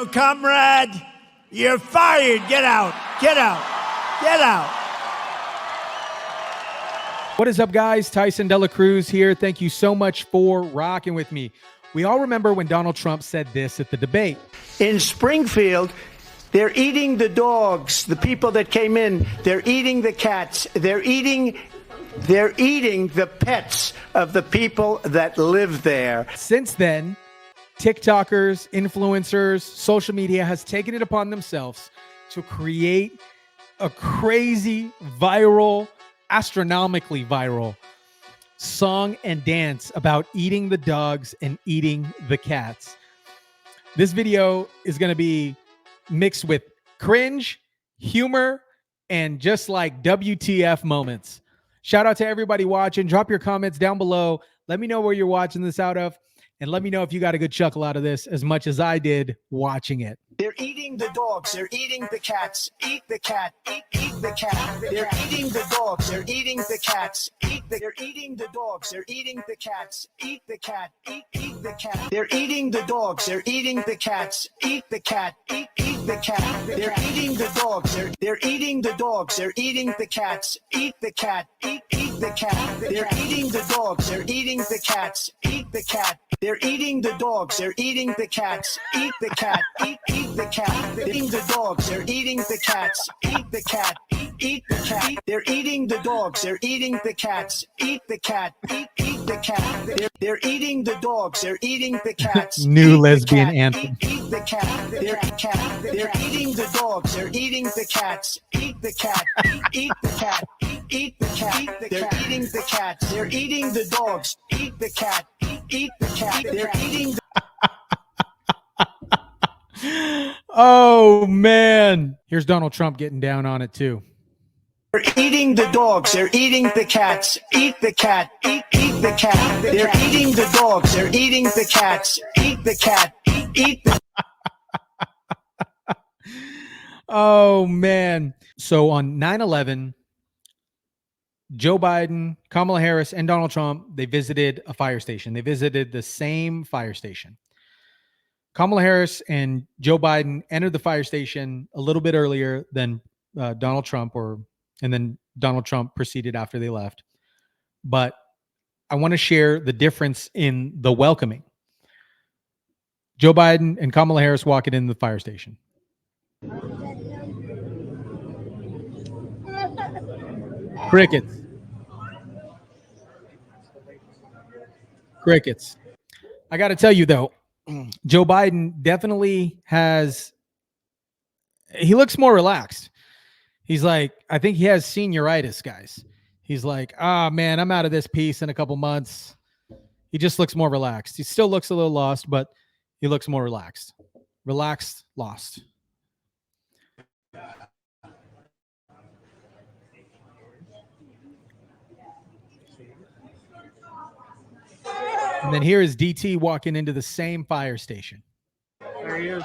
Comrade, you're fired. Get out. Get out. Get out. What is up, guys? Tyson Dela Cruz here. Thank you so much for rocking with me. We all remember when Donald Trump said this at the debate. In Springfield, they're eating the dogs, the people that came in. They're eating the cats. They're eating the pets of the people that live there. Since then, TikTokers, influencers, social media has taken it upon themselves to create a crazy, viral, astronomically viral song and dance about eating the dogs and eating the cats. This video is going to be mixed with cringe, humor, and just like WTF moments. Shout out to everybody watching. Drop your comments down below. Let me know where you're watching this out of, and let me know if you got a good chuckle out of this as much as I did watching it. They're eating the dogs. They're eating the cats. Eat the cat. Eat the cat. They're eating the dogs. They're eating the cats. They're eating the dogs. They're eating the cats. Eat the cat. Eat the cat. They're eating the dogs. They're eating the cats. Eat the cat. Eat the cat. They're eating the dogs. They're eating the dogs. They're eating the cats. Eat the cat. Eat the cat. They're eating the dogs. They're eating the cats. Eat the cat. They're eating the dogs. They're eating the cats. Eat the cat. Eat the cat. They're eating the dogs. They're eating the cats. Eat the cat. Eat the cat. They're eating the dogs. They're eating the cats. Eat the cat. Eat the cat. They're eating the dogs. They're eating the cats. New lesbian anthem. Eat the cat. They're eating the dogs. They're eating the cats. Eat the cat. Eat the cat. Eat the cat. They're eating the cats. They're eating the dogs. Eat the cat. Eat the cat. They're eating the Oh, man. Here's Donald Trump getting down on it, too. They're eating the dogs. They're eating the cats. Eat the cat. Eat the cat. They're eating the dogs. They're eating the cats. Eat the cat. Eat the Oh, man. So on 9/11, Joe Biden, Kamala Harris, and Donald Trump, they visited a fire station. They visited the same fire station. Kamala Harris and Joe Biden entered the fire station a little bit earlier than Donald Trump, and then Donald Trump proceeded after they left. But I want to share the difference in the welcoming. Joe Biden and Kamala Harris walking in the fire station. Crickets. Crickets. I got to tell you, though, Joe Biden definitely he looks more relaxed. He's like, I think he has senioritis, guys. He's like, man, I'm out of this piece in a couple months. He just looks more relaxed. He still looks a little lost, but he looks more relaxed. Relaxed, lost. And then here is DT walking into the same fire station. There he is.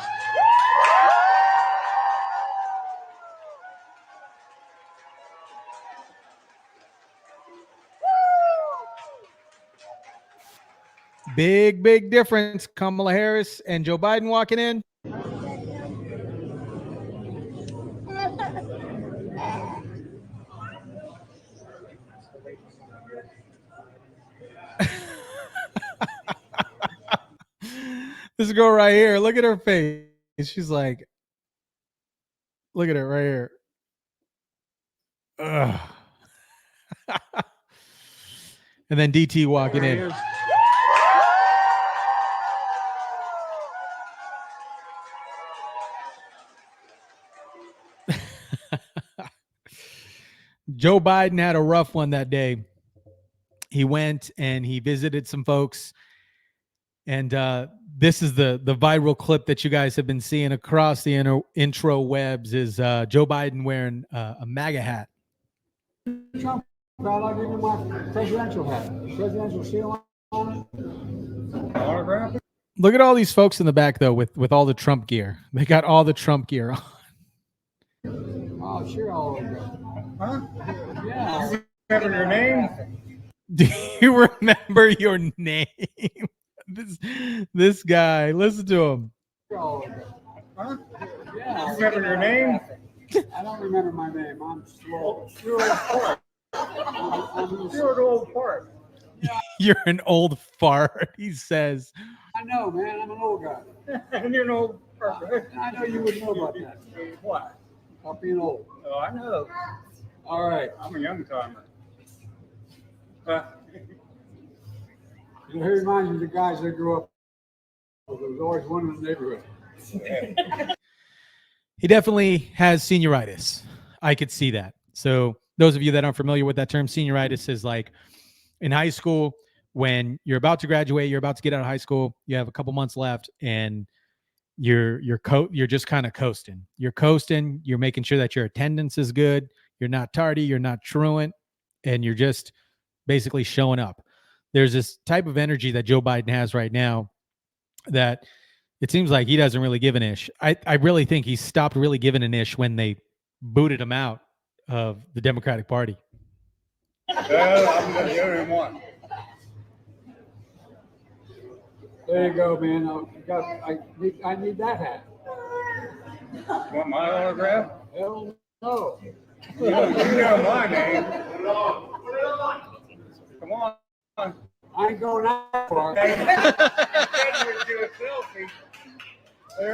Big difference. Kamala Harris and Joe Biden walking in. This girl right here, look at her face. She's like, look at her right here. Ugh. And then DT walking in. Joe Biden had a rough one that day. He went and he visited some folks. And this is the viral clip that you guys have been seeing across the intro webs is Joe Biden wearing a MAGA hat. Trump, I'll give you my presidential hat. Presidential seal on it. Autograph. Look at all these folks in the back, though, with all the Trump gear. They got all the Trump gear on. Oh, sure, all over. Huh? Yeah. You remember your name? Do you remember your name? This guy, listen to him. Huh? You Yeah. remember your name? I don't remember my name. I'm slow. You're an old fart. You're an old fart. You're an old fart, he says. I know, man. I'm an old guy. And you're an old fart. I know you would know about that. What? About being old. Oh, I know. All right. I'm a young timer. He reminds me of the guys that grew up. There was always one in the neighborhood. He definitely has senioritis. I could see that. So those of you that aren't familiar with that term, senioritis is like in high school when you're about to graduate, you're about to get out of high school, you have a couple months left, and you're just kind of coasting. You're coasting. You're making sure that your attendance is good. You're not tardy. You're not truant, and you're just basically showing up. There's this type of energy that Joe Biden has right now that it seems like he doesn't really give an ish. I really think he stopped really giving an ish when they booted him out of the Democratic Party. Well, I'm the only one. There you go, man. I need that hat. Want my autograph? Hell no. You know my name. Come on. I ain't going that far. There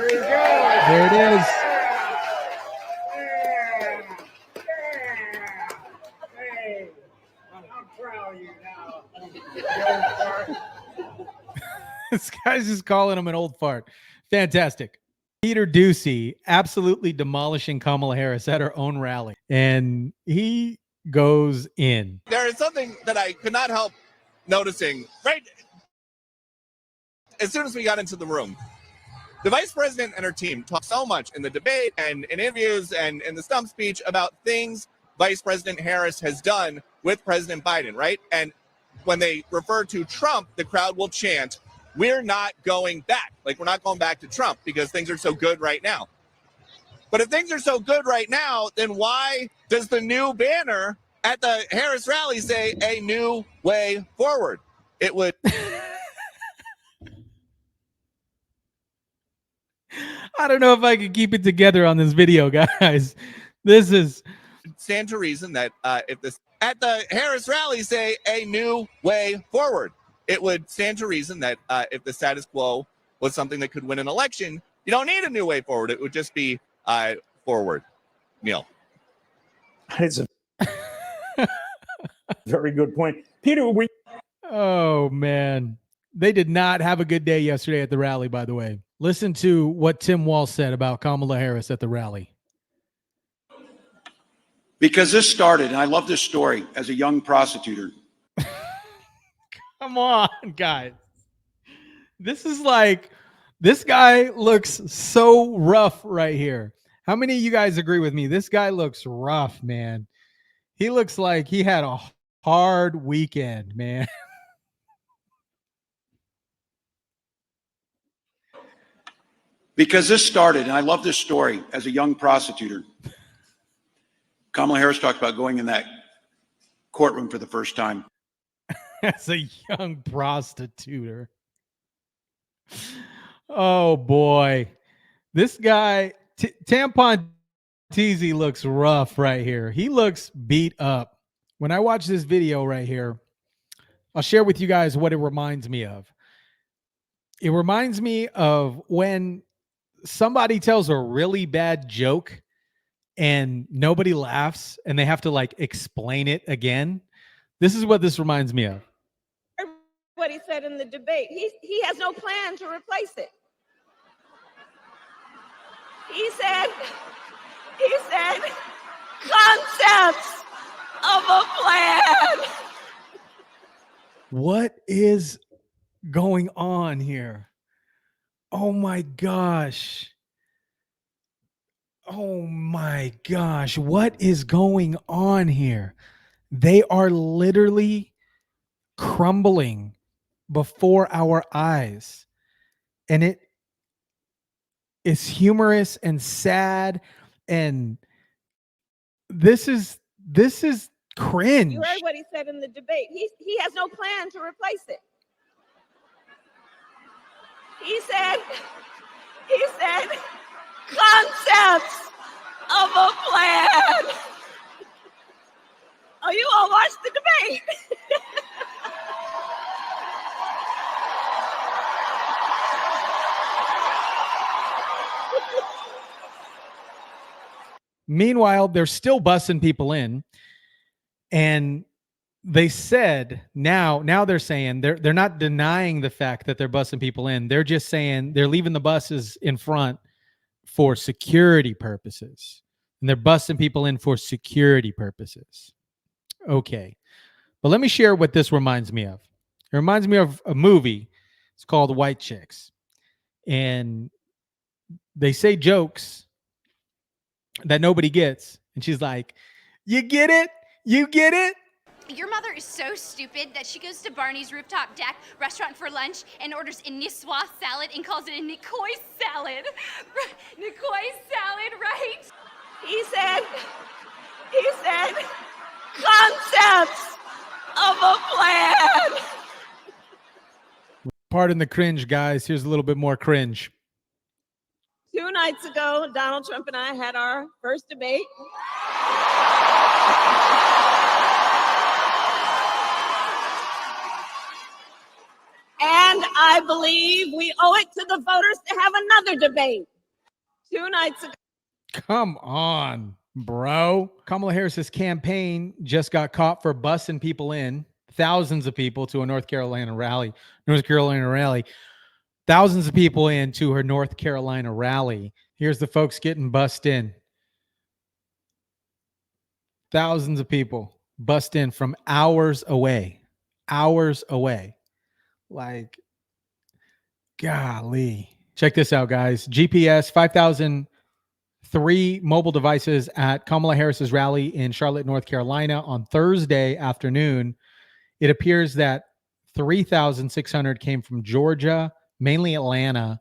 you go. There it is. Hey, I'm proud of you now. This guy's just calling him an old fart. Fantastic. Peter Ducey absolutely demolishing Kamala Harris at her own rally. And he goes in. There is something that I could not help noticing right as soon as we got into the room. The vice president and her team talked so much in the debate and in interviews and in the stump speech about things Vice President Harris has done with President Biden, right? And when they refer to Trump, the crowd will chant, "We're not going back." Like, we're not going back to Trump because things are so good right now. But if things are so good right now, then why does the new banner at the Harris rally say "A new way forward"? It would I don't know if I can keep it together on this video, guys. This is stand to reason that if this at the Harris rally say "A new way forward," it would stand to reason that if the status quo was something that could win an election, you don't need a new way forward. It would just be forward. Neil. It's a very good point. Peter, oh man. They did not have a good day yesterday at the rally, by the way. Listen to what Tim Walz said about Kamala Harris at the rally. Because this started, and I love this story, as a young prosecutor. Come on, guys. This is like, this guy looks so rough right here. How many of you guys agree with me? This guy looks rough, man. He looks like he had a hard weekend, man. Because this started, and I love this story, as a young prosecutor. Kamala Harris talked about going in that courtroom for the first time. As a young prostituter. Oh boy. This guy, Tampon Teasy, looks rough right here. He looks beat up. When I watch this video right here, I'll share with you guys what it reminds me of. It reminds me of when somebody tells a really bad joke and nobody laughs and they have to like explain it again. This is what this reminds me of. What he said in the debate. He has no plan to replace it. He said concepts of a plan. What is going on here? Oh my gosh. Oh my gosh. What is going on here? They are literally crumbling before our eyes. And it is humorous and sad. And this is cringe. You heard what he said in the debate. He has no plan to replace it. He said concepts of a plan. Oh, you all watched the debate. Meanwhile, they're still bussing people in, and they said now they're saying they're not denying the fact that they're bussing people in. They're just saying they're leaving the buses in front for security purposes, and they're bussing people in for security purposes. Okay, but let me share what this reminds me of. It reminds me of a movie. It's called White Chicks, and they say jokes that nobody gets, and she's like, "You get it? You get it?" Your mother is so stupid that she goes to Barney's Rooftop Deck restaurant for lunch and orders a niçoise salad and calls it a Nicoy salad. Nicoy salad, right? He said, concepts of a plan. Pardon the cringe, guys. Here's a little bit more cringe. 2 nights ago, Donald Trump and I had our first debate. And I believe we owe it to the voters to have another debate. 2 nights ago. Come on, bro. Kamala Harris's campaign just got caught for bussing people in, thousands of people to a North Carolina rally. Thousands of people into her North Carolina rally. Here's the folks getting bussed in. Thousands of people bussed in from hours away. Hours away. Like, golly. Check this out, guys. GPS, 5,003 mobile devices at Kamala Harris's rally in Charlotte, North Carolina on Thursday afternoon. It appears that 3,600 came from Georgia, mainly Atlanta,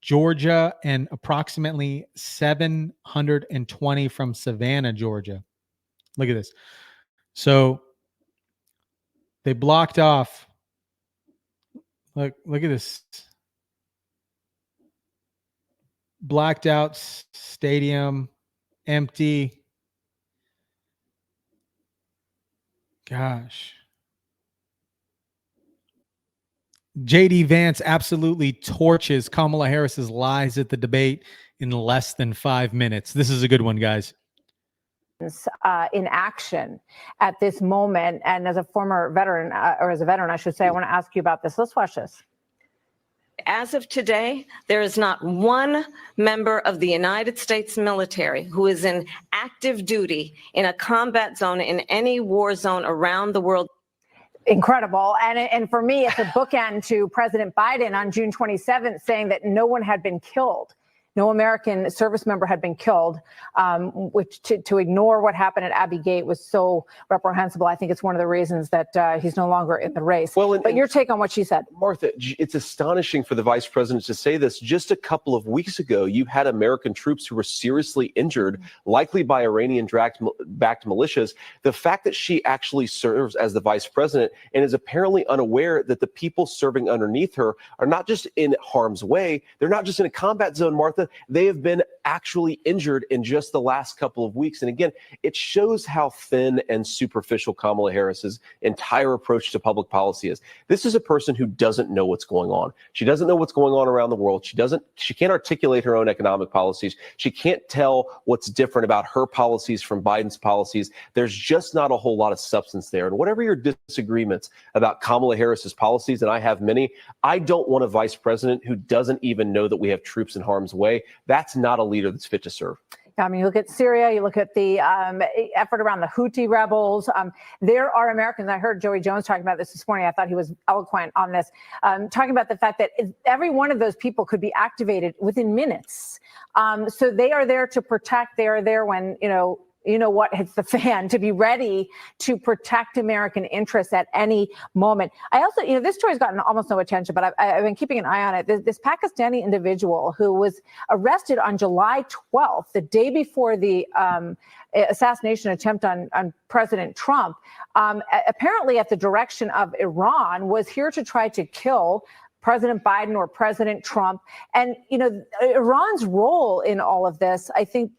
Georgia, and approximately 720 from Savannah, Georgia. Look at this. So they blocked off. Look at this. Blacked out stadium, empty. Gosh. JD Vance absolutely torches Kamala Harris's lies at the debate in less than 5 minutes. This is a good one, guys. In action at this moment. And as a former veteran, or as a veteran, I should say, I want to ask you about this. Let's watch this. As of today, there is not one member of the United States military who is in active duty in a combat zone in any war zone around the world. Incredible. And for me, it's a bookend to President Biden on June 27th saying that no one had been killed. No American service member had been killed, which to ignore what happened at Abbey Gate was so reprehensible. I think it's one of the reasons that he's no longer in the race. Well, but your take on what she said. Martha, it's astonishing for the vice president to say this. Just a couple of weeks ago, you had American troops who were seriously injured, likely by Iranian-backed militias. The fact that she actually serves as the vice president and is apparently unaware that the people serving underneath her are not just in harm's way, they're not just in a combat zone, Martha, they have been actually injured in just the last couple of weeks. And again, it shows how thin and superficial Kamala Harris's entire approach to public policy is. This is a person who doesn't know what's going on. She doesn't know what's going on around the world. She can't articulate her own economic policies. She can't tell what's different about her policies from Biden's policies. There's just not a whole lot of substance there. And whatever your disagreements about Kamala Harris's policies, and I have many, I don't want a vice president who doesn't even know that we have troops in harm's way. That's not a leader that's fit to serve. I mean, you look at Syria, you look at the effort around the Houthi rebels. There are Americans, I heard Joey Jones talking about this morning. I thought he was eloquent on this, talking about the fact that every one of those people could be activated within minutes. So they are there to protect. They are there when, you know what hits the fan, to be ready to protect American interests at any moment. I also, this story's gotten almost no attention, but I've been keeping an eye on it. This Pakistani individual who was arrested on July 12th, the day before the assassination attempt on President Trump, apparently at the direction of Iran, was here to try to kill President Biden or President Trump. And, Iran's role in all of this, I think,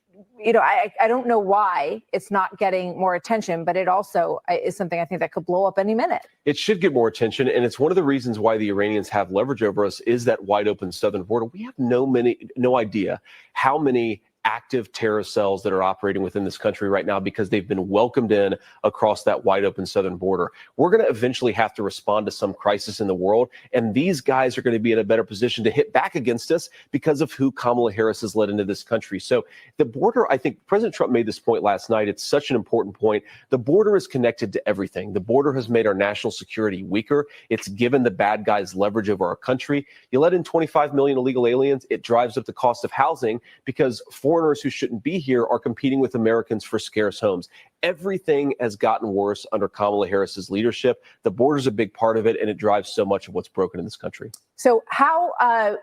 I don't know why it's not getting more attention, but it also is something I think that could blow up any minute. It should get more attention. And it's one of the reasons why the Iranians have leverage over us is that wide open southern border. We have no idea how many active terror cells that are operating within this country right now because they've been welcomed in across that wide open southern border. We're going to eventually have to respond to some crisis in the world, and these guys are going to be in a better position to hit back against us because of who Kamala Harris has led into this country. So the border, I think President Trump made this point last night. It's such an important point. The border is connected to everything. The border has made our national security weaker. It's given the bad guys leverage over our country. You let in 25 million illegal aliens, it drives up the cost of housing because foreigners who shouldn't be here are competing with Americans for scarce homes. Everything has gotten worse under Kamala Harris's leadership. The border's a big part of it, and it drives so much of what's broken in this country. So how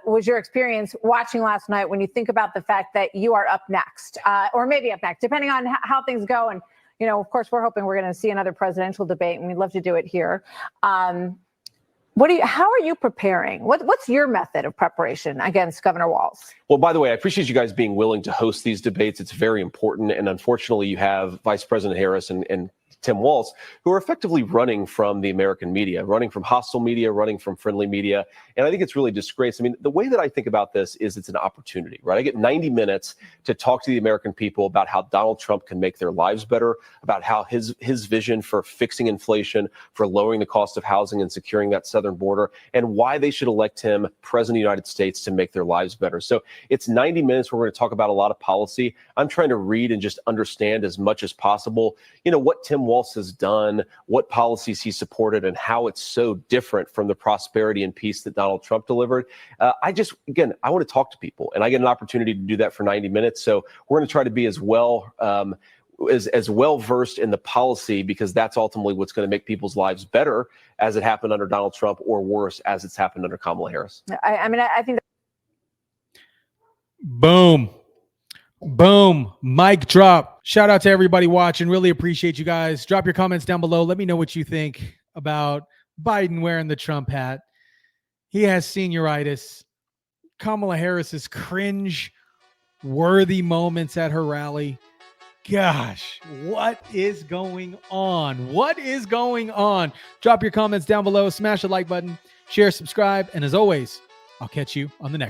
was your experience watching last night when you think about the fact that you are up next, or maybe up next, depending on how things go? And, of course, we're hoping we're going to see another presidential debate, and we'd love to do it here. How are you preparing? What's your method of preparation against Governor Walz? Well, by the way, I appreciate you guys being willing to host these debates. It's very important. And unfortunately, you have Vice President Harris and Tim Walz, who are effectively running from the American media, running from hostile media, running from friendly media. And I think it's really disgrace. I mean, the way that I think about this is it's an opportunity, right? I get 90 minutes to talk to the American people about how Donald Trump can make their lives better, about how his vision for fixing inflation, for lowering the cost of housing and securing that southern border, and why they should elect him president of the United States to make their lives better. So it's 90 minutes where we're going to talk about a lot of policy. I'm trying to read and just understand as much as possible, what Tim Walz has done, what policies he supported, and how it's so different from the prosperity and peace that Donald Trump delivered. I want to talk to people, and I get an opportunity to do that for 90 minutes. So we're going to try to be as well versed in the policy, because that's ultimately what's going to make people's lives better as it happened under Donald Trump, or worse as it's happened under Kamala Harris. I think. Boom. Mic drop. Shout out to everybody watching. Really appreciate you guys. Drop your comments down below. Let me know what you think about Biden wearing the Trump hat. He has senioritis. Kamala Harris's cringe-worthy moments at her rally. Gosh, what is going on? Drop your comments down below. Smash the like button. Share, subscribe. And as always, I'll catch you on the next one.